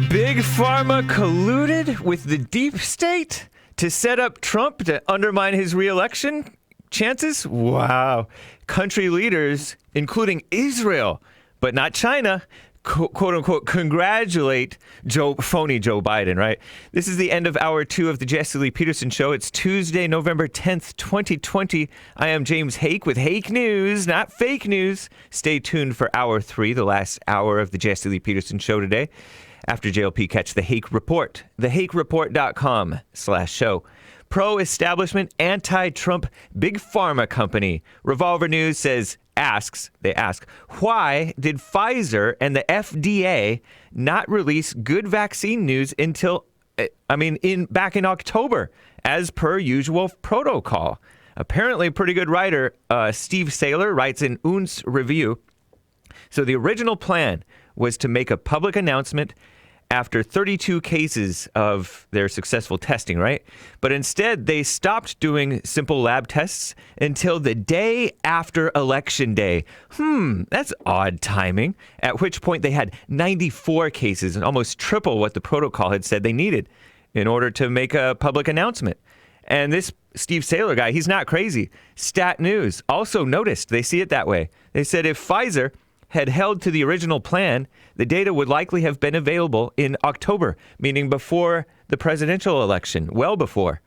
Big Pharma colluded with the deep state to set up Trump to undermine his re-election chances? Wow. Country leaders, including Israel, but not China, quote-unquote, congratulate phony Joe Biden, right? This is the end of Hour 2 of the Jesse Lee Peterson Show. It's Tuesday, November 10th, 2020. I am James Hake with Hake News, not fake news. Stay tuned for Hour 3, the last hour of the Jesse Lee Peterson Show today. After JLP, catch the Hake Report, thehakereport.com/show. Pro-establishment, anti-Trump Big Pharma company. Revolver News asks, why did Pfizer and the FDA not release good vaccine news until, back in October, as per usual protocol? Apparently, pretty good writer, Steve Saylor, writes in Unz Review. So the original plan was to make a public announcement after 32 cases of their successful testing, right? But instead, they stopped doing simple lab tests until the day after Election Day. That's odd timing. At which point they had 94 cases, and almost triple what the protocol had said they needed in order to make a public announcement. And this Steve Saylor guy, he's not crazy. Stat News also noticed, they see it that way. They said if Pfizer had held to the original plan, the data would likely have been available in October, meaning before the presidential election, well before,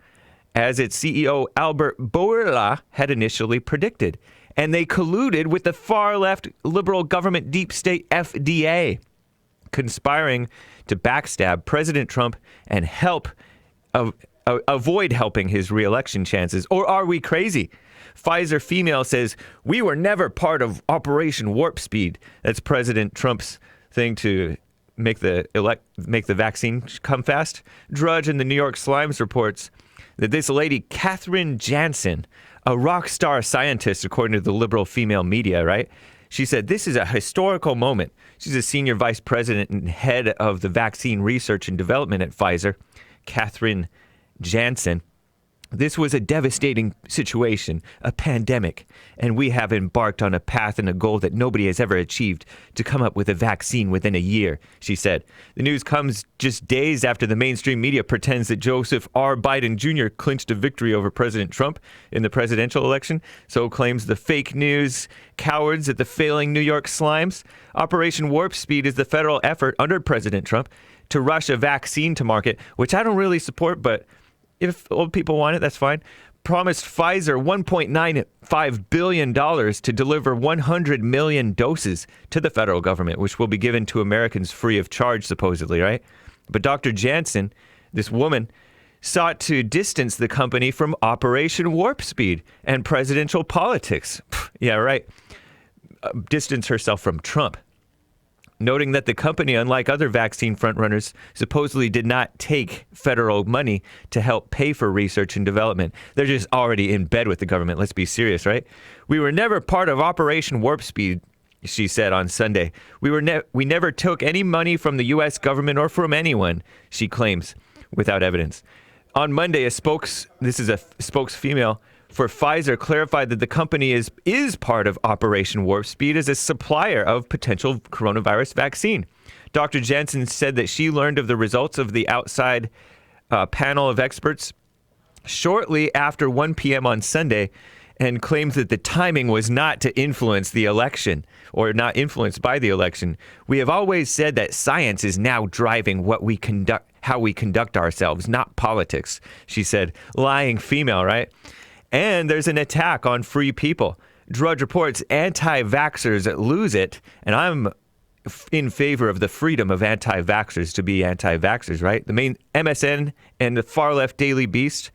as its CEO Albert Bourla had initially predicted. And they colluded with the far-left liberal government deep state FDA, conspiring to backstab President Trump and avoid helping his re-election chances. Or are we crazy? Pfizer female says, we were never part of Operation Warp Speed. That's President Trump's thing to make the vaccine come fast. Drudge in the New York Slimes reports that this lady, Katherine Jansen, a rock star scientist, according to the liberal female media, right? She said, this is a historical moment. She's a senior vice president and head of the vaccine research and development at Pfizer, Katherine Jansen. This was a devastating situation, a pandemic, and we have embarked on a path and a goal that nobody has ever achieved to come up with a vaccine within a year, she said. The news comes just days after the mainstream media pretends that Joseph R. Biden Jr. clinched a victory over President Trump in the presidential election. So claims the fake news cowards at the failing New York Slimes. Operation Warp Speed is the federal effort under President Trump to rush a vaccine to market, which I don't really support, but if old people want it, that's fine. Promised Pfizer $1.95 billion to deliver 100 million doses to the federal government, which will be given to Americans free of charge, supposedly, right? But Dr. Jansen, this woman, sought to distance the company from Operation Warp Speed and presidential politics. Yeah, right. Distance herself from Trump, noting that the company, unlike other vaccine frontrunners, supposedly did not take federal money to help pay for research and development. They're just already in bed with the government. Let's be serious, right? We were never part of Operation Warp Speed, she said on Sunday. We never took any money from the U.S. government or from anyone, she claims, without evidence. On Monday, this is a spokesfemale for Pfizer, clarified that the company is part of Operation Warp Speed as a supplier of potential coronavirus vaccine. Dr. Jansen said that she learned of the results of the outside panel of experts shortly after 1 p.m. on Sunday and claims that the timing was not to influence the election or not influenced by the election. We have always said that science is now driving how we conduct ourselves, not politics, she said. Lying female, right? And there's an attack on free people. Drudge reports anti-vaxxers lose it, and I'm in favor of the freedom of anti-vaxxers to be anti-vaxxers, right? The main MSN and the far-left Daily Beast,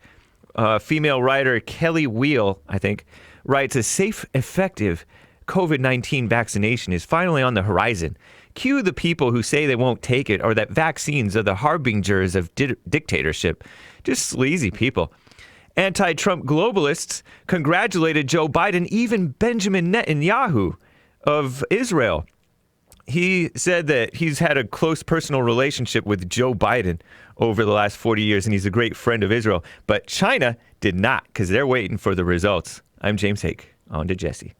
female writer Kelly Wheel, I think, writes a safe, effective COVID-19 vaccination is finally on the horizon. Cue the people who say they won't take it or that vaccines are the harbingers of dictatorship. Just sleazy people. Anti-Trump globalists congratulated Joe Biden, even Benjamin Netanyahu of Israel. He said that he's had a close personal relationship with Joe Biden over the last 40 years, and he's a great friend of Israel. But China did not, because they're waiting for the results. I'm James Hake. On to Jesse.